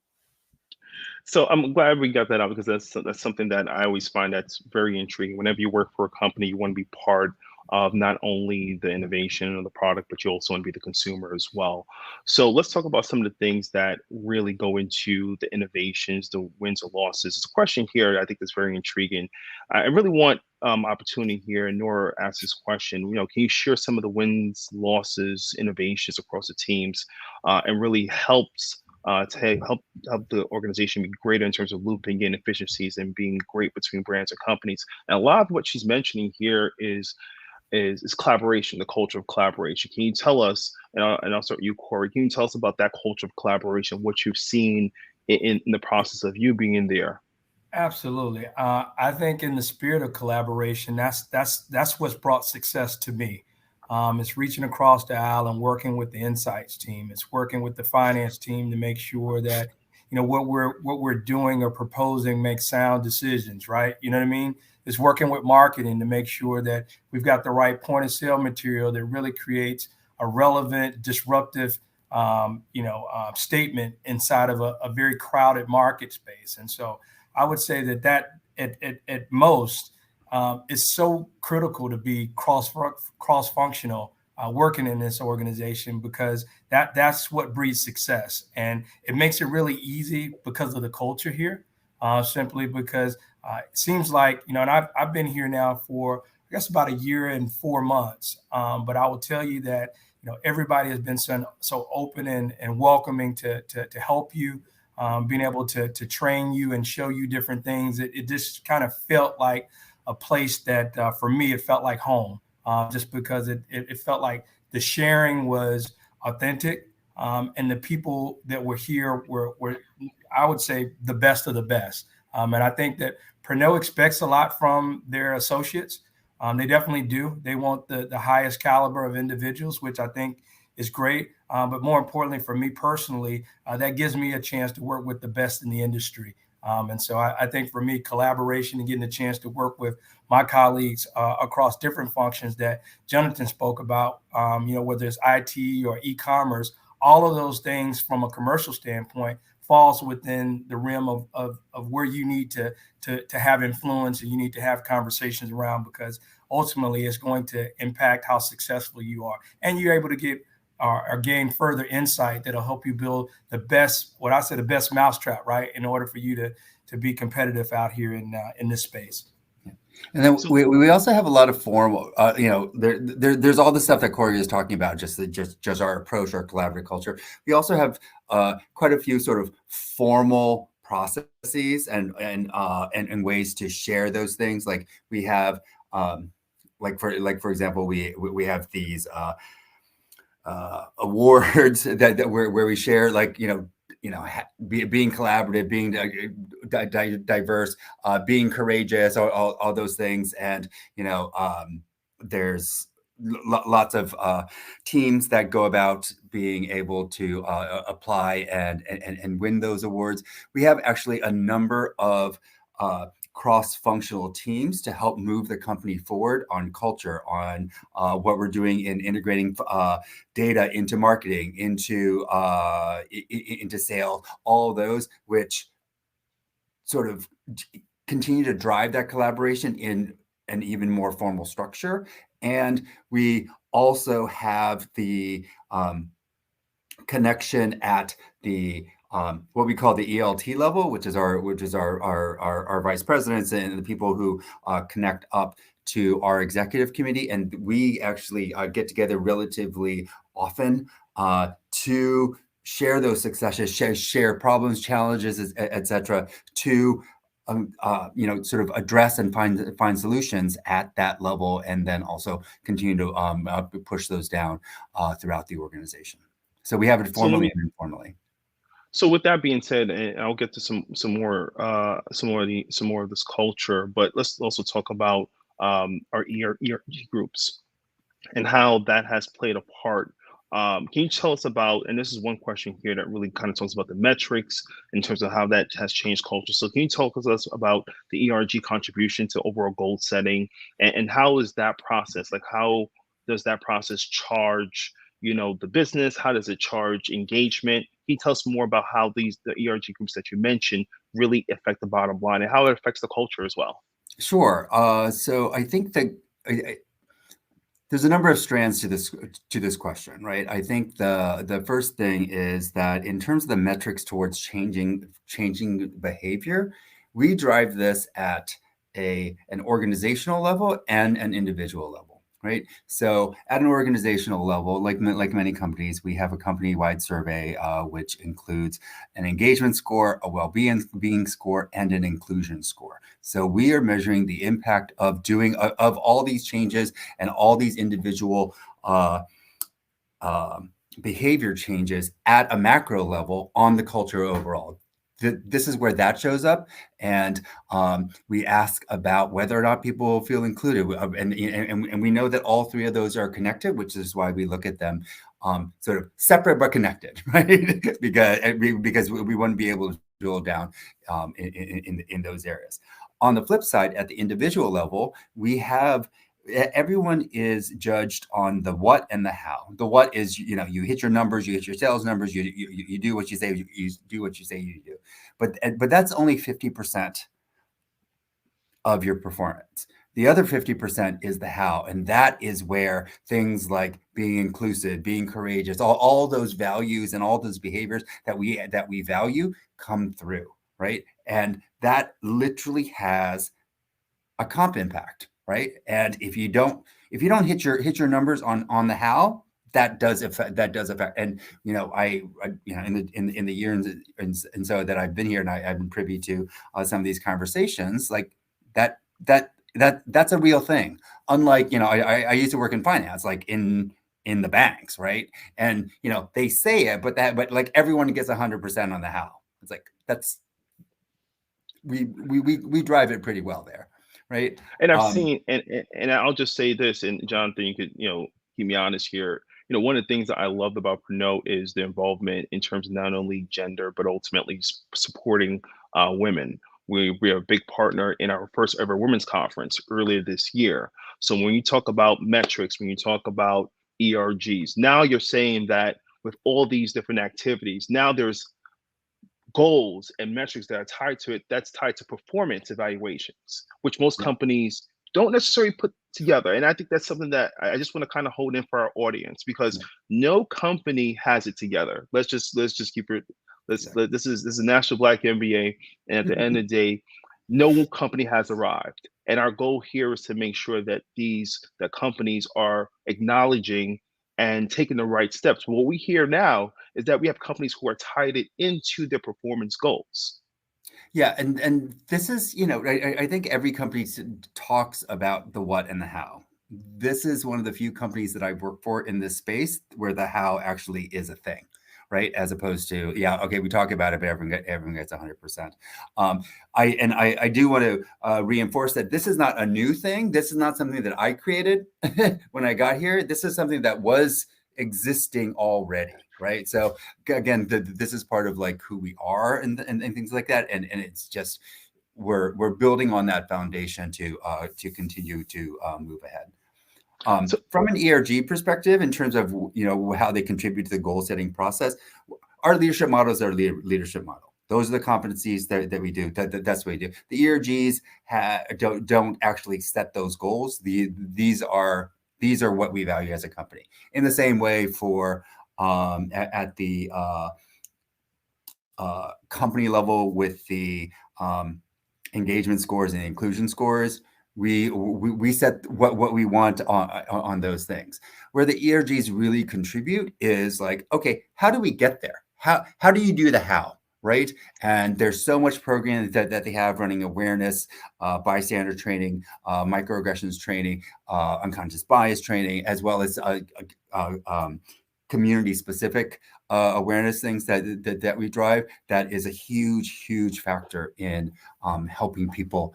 So I'm glad we got that out because that's something that I always find that's very intriguing. Whenever you work for a company, you want to be part of not only the innovation of the product, but you also want to be the consumer as well. So let's talk about some of the things that really go into the innovations, the wins or losses. It's a question here I think that's very intriguing. I really want opportunity here, and Nora asked this question. You know, can you share some of the wins, losses, innovations across the teams, and really helps to help the organization be greater in terms of looping in efficiencies and being great between brands and companies. And a lot of what she's mentioning here is collaboration, the culture of collaboration. Can you tell us, and I'll start with you, Corey, can you tell us about that culture of collaboration, what you've seen in the process of you being in there? Absolutely. I think in the spirit of collaboration, that's what's brought success to me. It's reaching across the aisle and working with the insights team. It's working with the finance team to make sure that, you know, what we're doing or proposing makes sound decisions, right? You know what I mean? It's working with marketing to make sure that we've got the right point of sale material that really creates a relevant, disruptive, statement inside of a very crowded market space. And so I would say that at most, it's so critical to be cross-functional working in this organization, because that's what breeds success. And it makes it really easy because of the culture here, simply because it seems like, and I've been here now for, I guess, about a year and 4 months. But I will tell you that, everybody has been so open and welcoming to help you, being able to train you and show you different things. It just kind of felt like a place that, for me, it felt like home. Just because it felt like the sharing was authentic, and the people that were here were, I would say, the best of the best. And I think that Pernod expects a lot from their associates. They definitely do. They want the highest caliber of individuals, which I think is great. But more importantly, for me personally, that gives me a chance to work with the best in the industry. And so I think for me, collaboration and getting a chance to work with my colleagues across different functions that Jonathan spoke about, whether it's IT or e-commerce, all of those things from a commercial standpoint falls within the realm of where you need to have influence and you need to have conversations around, because ultimately it's going to impact how successful you are. And you're able to get or gain further insight that'll help you build the best, what I say, the best mousetrap, right, in order for you to be competitive out here in this space. And then we also have a lot of formal, there's all the stuff that Corey is talking about, just our approach, our collaborative culture. We also have quite a few sort of formal processes and ways to share those things. Like we have, for example, we have these awards that where we share, being collaborative, being diverse, being courageous, all those things. And, there's lots of teams that go about being able to apply and win those awards. We have actually a number of cross-functional teams to help move the company forward on culture, on what we're doing in integrating data into marketing, into sales, all of those, which sort of continue to drive that collaboration in an even more formal structure. And we also have the connection at the what we call the ELT level, which is our vice presidents and the people who connect up to our executive committee. And we actually get together relatively often to share those successes, share problems, challenges, et cetera, to sort of address and find solutions at that level, and then also continue to push those down throughout the organization. So we have it formally and informally. So with that being said, and I'll get to some more of this culture, but let's also talk about our ERG groups and how that has played a part. Can you tell us about, and this is one question here that really kind of talks about the metrics in terms of how that has changed culture. So can you talk to us about the ERG contribution to overall goal setting, and how is that process? Like, how does that process charge, the business? How does it charge engagement? Can you tell us more about how the ERG groups that you mentioned really affect the bottom line and how it affects the culture as well? Sure. So I think that there's a number of strands to this question, right? I think the first thing is that in terms of the metrics towards changing behavior, we drive this at an organizational level and an individual level. Right. So at an organizational level, like many companies, we have a company-wide survey, which includes an engagement score, a well-being score, and an inclusion score. So we are measuring the impact of all these changes and all these individual behavior changes at a macro level on the culture overall. This is where that shows up, and we ask about whether or not people feel included, and we know that all three of those are connected, which is why we look at them sort of separate but connected, right? because we want to be able to drill down in those areas. On the flip side, at the individual level, we have everyone is judged on the what and the how. The what is, you hit your numbers, you hit your sales numbers, you do what you say, you do what you say you do. But that's only 50% of your performance. The other 50% is the how. And that is where things like being inclusive, being courageous, all those values and all those behaviors that we value come through, right? And that literally has a comp impact, right? And if you don't hit your numbers on the how, that does affect. And I in the years and so that I've been here, and I've been privy to some of these conversations, like that's a real thing. Unlike, I used to work in finance, like in the banks, right? And they say it, but like everyone gets 100% on the how. It's like we drive it pretty well there, right? And I've seen, and I'll just say this, and Jonathan, you could, keep me honest here. One of the things that I love about Pernod is the involvement in terms of not only gender, but ultimately supporting women. We are a big partner in our first ever women's conference earlier this year. So when you talk about metrics, when you talk about ERGs, now you're saying that with all these different activities, now there's goals and metrics that are tied to it, that's tied to performance evaluations, which most companies don't necessarily put together. And I think that's something that I just want to kind of hold in for our audience, because no company has it together. Let's just keep it. This is National Black MBA, and at the end of the day, no company has arrived. And our goal here is to make sure that that companies are acknowledging and taking the right steps. What we hear now is that we have companies who are tied it into their performance goals. Yeah, and this is, I think every company talks about the what and the how. This is one of the few companies that I've worked for in this space where the how actually is a thing, right? As opposed to, we talk about it, but everyone gets 100%. I do want to reinforce that this is not a new thing. This is not something that I created when I got here. This is something that was existing already, right? So again, this is part of like who we are and things like that. And it's just we're building on that foundation to continue to move ahead. So from an ERG perspective, in terms of how they contribute to the goal setting process, our leadership model is our leadership model. Those are the competencies that we do. That's what we do. The ERGs don't actually set those goals. These are what we value as a company. In the same way for at the company level with the engagement scores and inclusion scores, we set what we want on those things. Where the ERGs really contribute is like, okay, how do we get there? How do you do the how? Right. And there's so much programming that they have running awareness, bystander training, microaggressions training, unconscious bias training, as well as community specific awareness things that we drive. That is a huge factor in helping people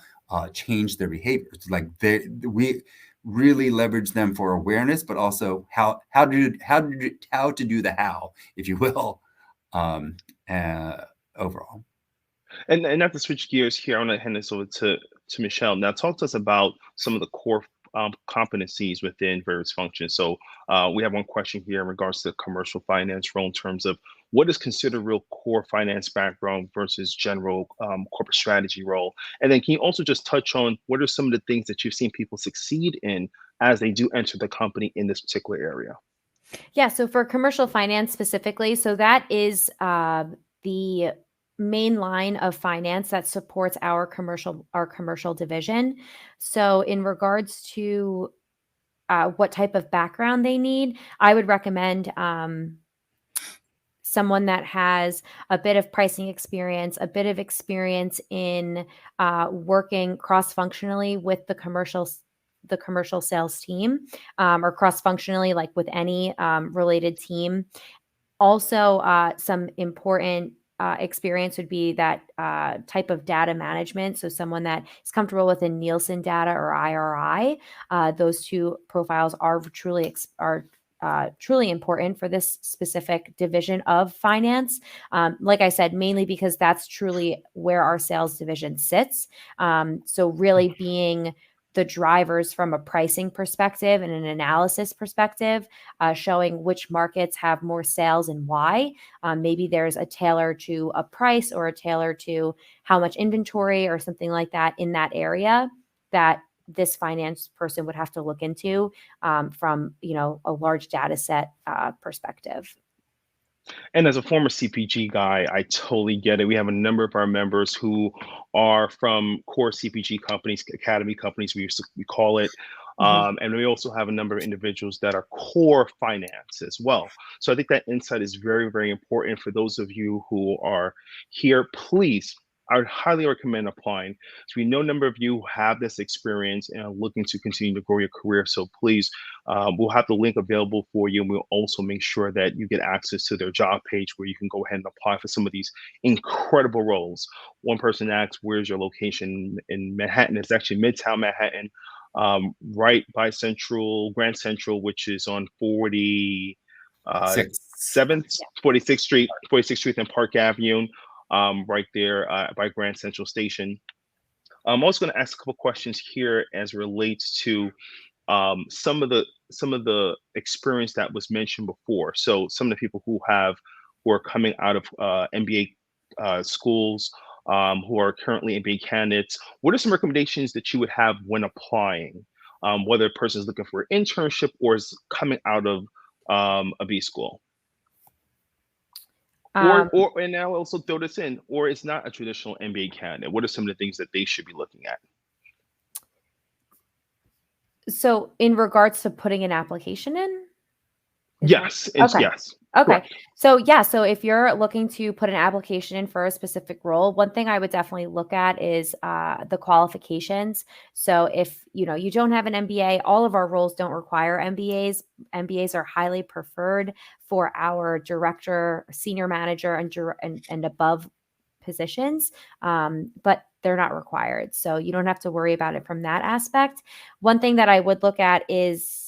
change their behaviors. Like we really leverage them for awareness, but also how to do the how, if you will. Overall. And not to switch gears here, I want to hand this over to Michelle. Now, talk to us about some of the core competencies within various functions. So we have one question here in regards to the commercial finance role in terms of what is considered real core finance background versus general corporate strategy role. And then can you also just touch on what are some of the things that you've seen people succeed in as they do enter the company in this particular area? Yeah, so for commercial finance specifically, so that is the main line of finance that supports our commercial division. So in regards to what type of background they need, I would recommend someone that has a bit of pricing experience, a bit of experience in working cross-functionally with the commercial sales team, or cross-functionally, like with any related team. Also, some important experience would be that type of data management. So someone that is comfortable with Nielsen data or IRI. Those two profiles are truly important for this specific division of finance. Like I said, mainly because that's truly where our sales division sits. So really being the drivers from a pricing perspective and an analysis perspective, showing which markets have more sales and why. Maybe there's a tailor to a price or a tailor to how much inventory or something like that in that area that this finance person would have to look into from, a large data set perspective. And as a former CPG guy, I totally get it. We have a number of our members who are from core CPG companies, academy companies, we call it. And we also have a number of individuals that are core finance as well. So I think that insight is very, very important for those of you who are here. Please, I would highly recommend applying. So we know a number of you have this experience and are looking to continue to grow your career. So please, we'll have the link available for you. And we'll also make sure that you get access to their job page where you can go ahead and apply for some of these incredible roles. One person asked, where's your location in Manhattan? It's actually Midtown Manhattan, right by Grand Central, which is on 47th, 46th Street and Park Avenue. Right there by Grand Central Station. I'm also going to ask a couple questions here as it relates to some of the experience that was mentioned before. So some of the people who are coming out of MBA schools, who are currently MBA candidates, what are some recommendations that you would have when applying, whether a person is looking for an internship or is coming out of a B school? Or and now also throw this in, or it's not a traditional MBA candidate. What are some of the things that they should be looking at? So in regards to putting an application in? Yes. Yes. Okay. Correct. So if you're looking to put an application in for a specific role, one thing I would definitely look at is the qualifications. So if you don't have an MBA, all of our roles don't require MBAs. MBAs are highly preferred for our director, senior manager, and above positions, but they're not required. So you don't have to worry about it from that aspect. One thing that I would look at is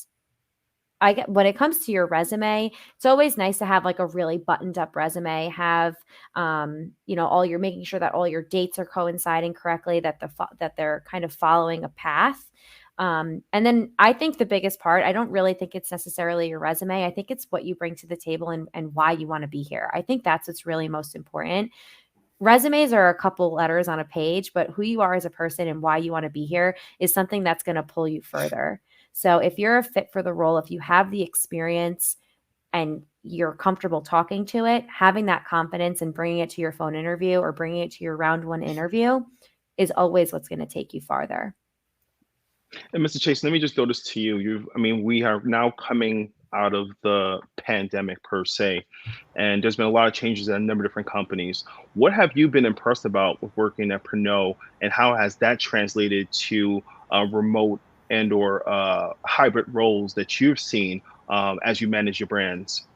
when it comes to your resume, it's always nice to have like a really buttoned up resume, have, making sure that all your dates are coinciding correctly, that they're kind of following a path. And then I think the biggest part, I don't really think it's necessarily your resume. I think it's what you bring to the table and why you want to be here. I think that's what's really most important. Resumes are a couple letters on a page, but who you are as a person and why you want to be here is something that's going to pull you further. So if you're a fit for the role, if you have the experience and you're comfortable talking to it, having that confidence and bringing it to your phone interview or bringing it to your round one interview is always what's going to take you farther. And Mr. Chase, let me just throw this to you. We are now coming out of the pandemic per se, and there's been a lot of changes at a number of different companies. What have you been impressed about with working at Pernod, and how has that translated to remote and or hybrid roles that you've seen as you manage your brands?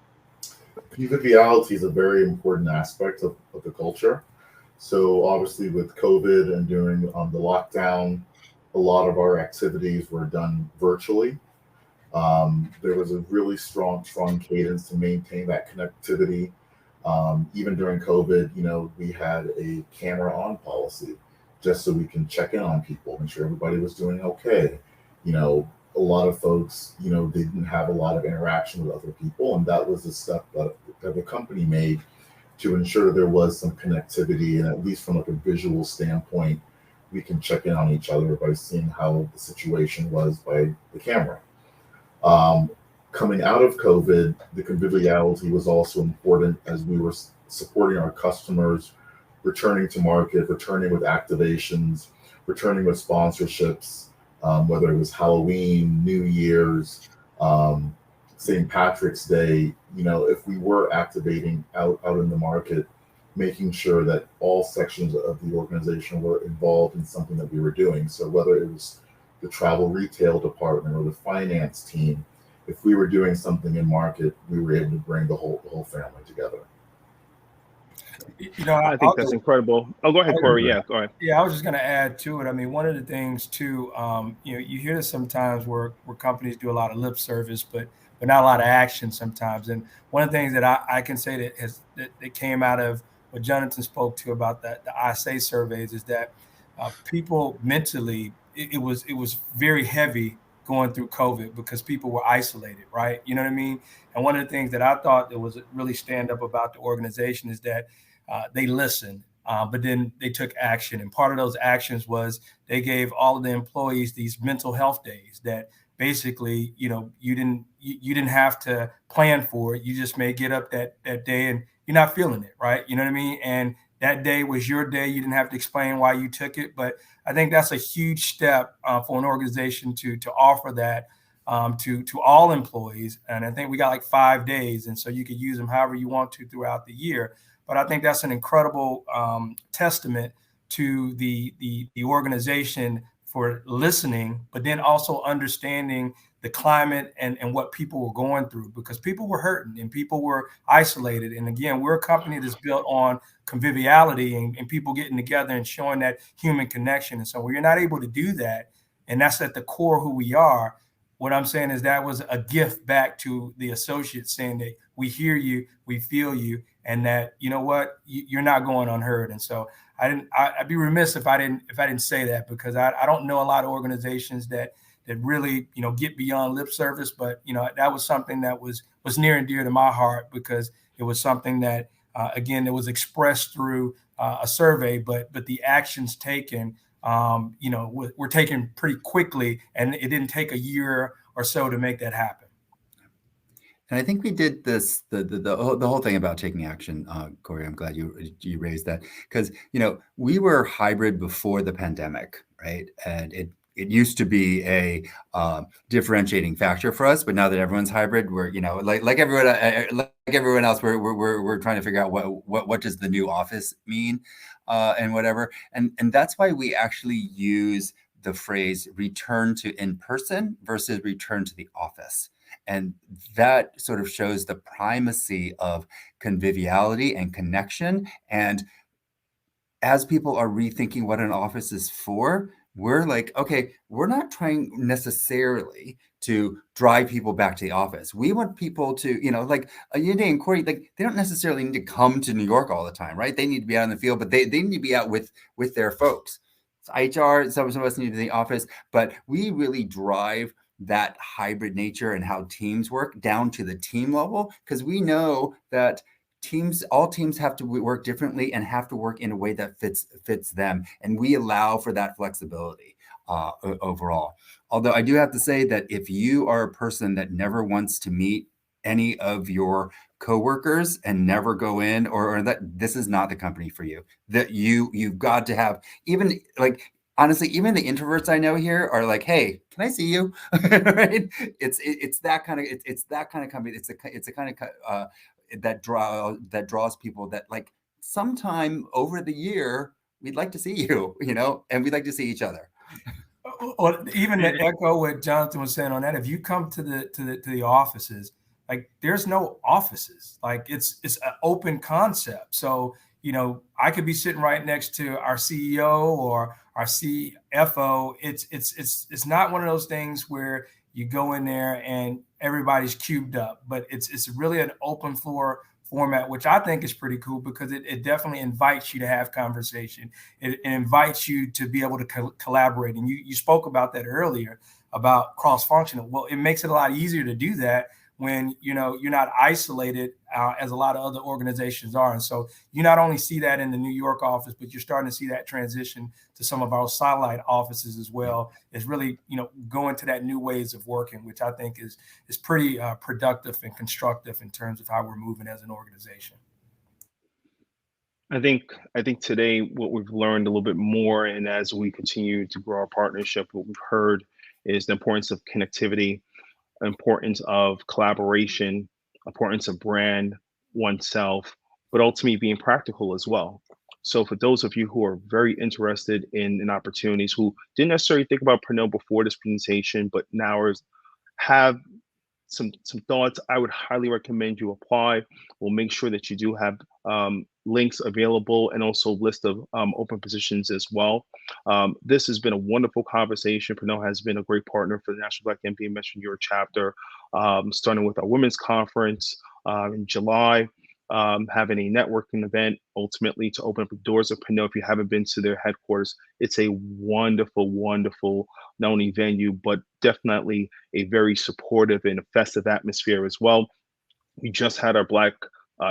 Conviviality is a very important aspect of the culture. So obviously with COVID and during the lockdown, a lot of our activities were done virtually. There was a really strong cadence to maintain that connectivity. Even during COVID, we had a camera on policy just so we can check in on people, make sure everybody was doing okay. A lot of folks, they didn't have a lot of interaction with other people. And that was a step that the company made to ensure there was some connectivity. And at least from like a visual standpoint, we can check in on each other by seeing how the situation was by the camera. Coming out of COVID, the conviviality was also important as we were supporting our customers, returning to market, returning with activations, returning with sponsorships, whether it was Halloween, New Year's, St. Patrick's Day. If we were activating out in the market, making sure that all sections of the organization were involved in something that we were doing. So whether it was the travel retail department or the finance team, if we were doing something in market, we were able to bring the whole family together. I think that's incredible. Oh, go ahead, Corey. Yeah, go ahead. Yeah, I was just going to add to it. One of the things too, you hear this sometimes where companies do a lot of lip service, but not a lot of action sometimes. And one of the things that I can say that came out of what Jonathan spoke to about the ISA surveys is that people mentally, it was very heavy going through COVID because people were isolated, right? You know what I mean? And one of the things that I thought that was really stand up about the organization is that they listen. But then they took action. And part of those actions was they gave all of the employees these mental health days that basically, you didn't have to plan for it. You just may get up that day and you're not feeling it, right? You know what I mean? And that day was your day. You didn't have to explain why you took it. But I think that's a huge step for an organization to offer that to all employees. And I think we got like 5 days. And so you could use them however you want to throughout the year. But I think that's an incredible testament to the organization for listening, but then also understanding the climate and what people were going through, because people were hurting and people were isolated. And again, we're a company that's built on conviviality and people getting together and showing that human connection. And so when you're not able to do that, and that's at the core who we are, what I'm saying is that was a gift back to the associates, saying that we hear you, we feel you, and that, you know what, you're not going unheard. And so I'd be remiss if I didn't say that, because I don't know a lot of organizations that really, get beyond lip service. But, that was something that was near and dear to my heart, because it was something that, again, it was expressed through a survey, but the actions taken, were taken pretty quickly, and it didn't take a year or so to make that happen. And I think we did this, the whole thing about taking action, Corey. I'm glad you raised that, because we were hybrid before the pandemic, right? And it used to be a differentiating factor for us, but now that everyone's hybrid, we're like everyone else, we're trying to figure out what does the new office mean, and whatever, and that's why we actually use the phrase return to in person versus return to the office. And that sort of shows the primacy of conviviality and connection. And as people are rethinking what an office is for, we're like, okay, we're not trying necessarily to drive people back to the office. We want people to, like Ayinde and Corey, like they don't necessarily need to come to New York all the time, right? They need to be out in the field, but they need to be out with their folks. It's HR, some of us need to be in the office, but we really drive that hybrid nature and how teams work down to the team level, because we know that all teams have to work differently and have to work in a way that fits them, and we allow for that flexibility overall. Although I do have to say that if you are a person that never wants to meet any of your coworkers and never go in, or that this is not the company for you, that you've got to have, even like, honestly, even the introverts I know here are like, hey, can I see you? Right? It's that kind of company. It's a kind of that draws people that, like, sometime over the year we'd like to see you, and we'd like to see each other. Or even to echo what Jonathan was saying on that, if you come to the offices, like there's no offices, like it's an open concept. So I could be sitting right next to our CEO or our CFO. It's not one of those things where you go in there and everybody's cubed up, but it's really an open floor format, which I think is pretty cool, because it definitely invites you to have conversation. It invites you to be able to collaborate. And you spoke about that earlier about cross-functional. Well, it makes it a lot easier to do that when you're not isolated as a lot of other organizations are. And so you not only see that in the New York office, but you're starting to see that transition to some of our satellite offices as well. It's really going to that new ways of working, which I think is pretty productive and constructive in terms of how we're moving as an organization. I think today what we've learned a little bit more, and as we continue to grow our partnership, what we've heard is the importance of connectivity, importance of collaboration, importance of brand oneself, but ultimately being practical as well. So for those of you who are very interested in opportunities, who didn't necessarily think about Pernod before this presentation, but now have some thoughts, I would highly recommend you apply. We'll make sure that you do have links available, and also a list of open positions as well. This has been a wonderful conversation. Pernod has been a great partner for the National Black MBA Metro New York chapter, starting with our women's conference in July, having a networking event ultimately to open up the doors of Pernod. If you haven't been to their headquarters, it's a wonderful, wonderful, not only venue, but definitely a very supportive and festive atmosphere as well. We just had our Black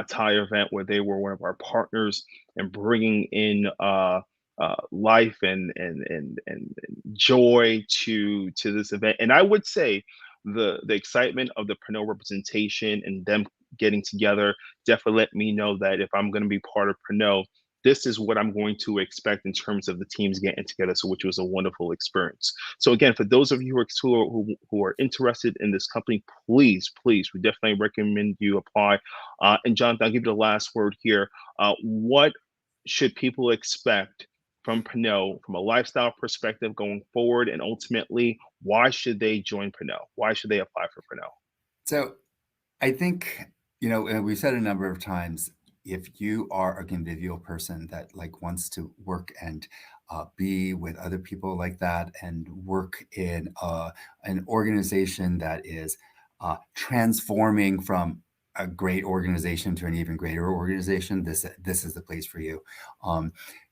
tie event where they were one of our partners and bringing in life and joy to this event. And I would say the excitement of the Pernod representation and them getting together definitely let me know that if I'm going to be part of Pernod, this is what I'm going to expect in terms of the teams getting together. So, which was a wonderful experience. So, again, for those of you who are interested in this company, please, we definitely recommend you apply. And Jonathan, I'll give you the last word here. What should people expect from Pernod from a lifestyle perspective going forward? And ultimately, why should they join Pernod? Why should they apply for Pernod? So I think, and we've said a number of times, if you are a convivial person that like wants to work and be with other people like that and work in an organization that is transforming from a great organization to an even greater organization, this is the place for you.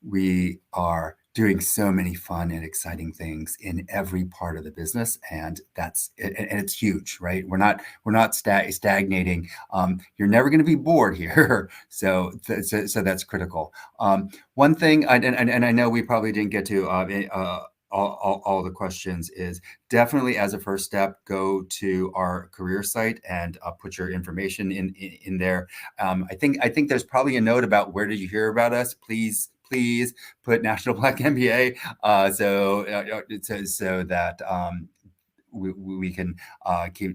We are doing so many fun and exciting things in every part of the business, and it's huge, right? We're not stagnating. You're never going to be bored here, so that's critical. One thing, and I know we probably didn't get to all the questions, is definitely as a first step, go to our career site and put your information in there. I think there's probably a note about where did you hear about us. Please put National Black MBA so that we can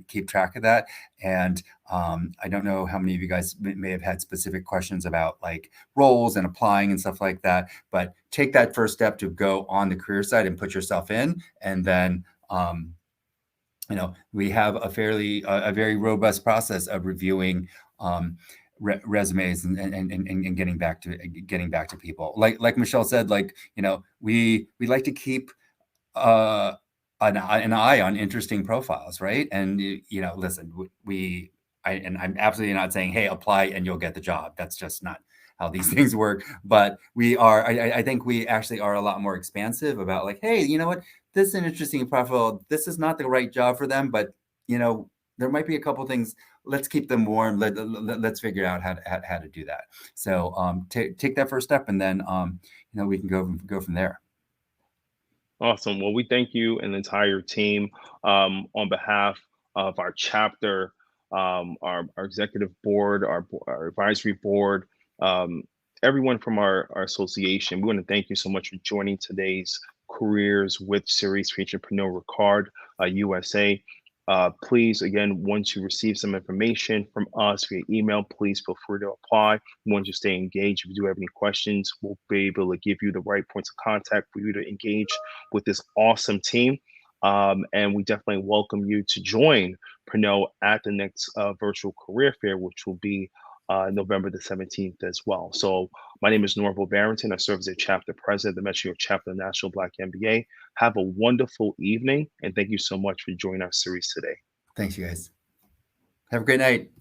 keep track of that. And I don't know how many of you guys may have had specific questions about like roles and applying and stuff like that, but take that first step to go on the career site and put yourself in. And then, we have a very robust process of reviewing resumes and getting back to people. Like Michelle said, we like to keep an eye on interesting profiles, right? And listen, I'm absolutely not saying, hey, apply and you'll get the job. That's just not how these things work. But I think we actually are a lot more expansive about like, hey, you know what? This is an interesting profile. This is not the right job for them, but there might be a couple things. Let's keep them warm. Let's figure out how to do that. So take that first step, and then we can go from there. Awesome. Well, we thank you and the entire team on behalf of our chapter, our executive board, our advisory board, everyone from our association. We want to thank you so much for joining today's Careers with series featuring Pernod Ricard USA. Please, again, once you receive some information from us via email, please feel free to apply. We want you to stay engaged. If you do have any questions, we'll be able to give you the right points of contact for you to engage with this awesome team. And we definitely welcome you to join Pernod at the next virtual career fair, which will be November the 17th as well. So my name is Norval Barrington. I serve as a chapter president of the Metro New York chapter of National Black MBA. Have a wonderful evening, and thank you so much for joining our series today. Thanks, you guys. Have a great night.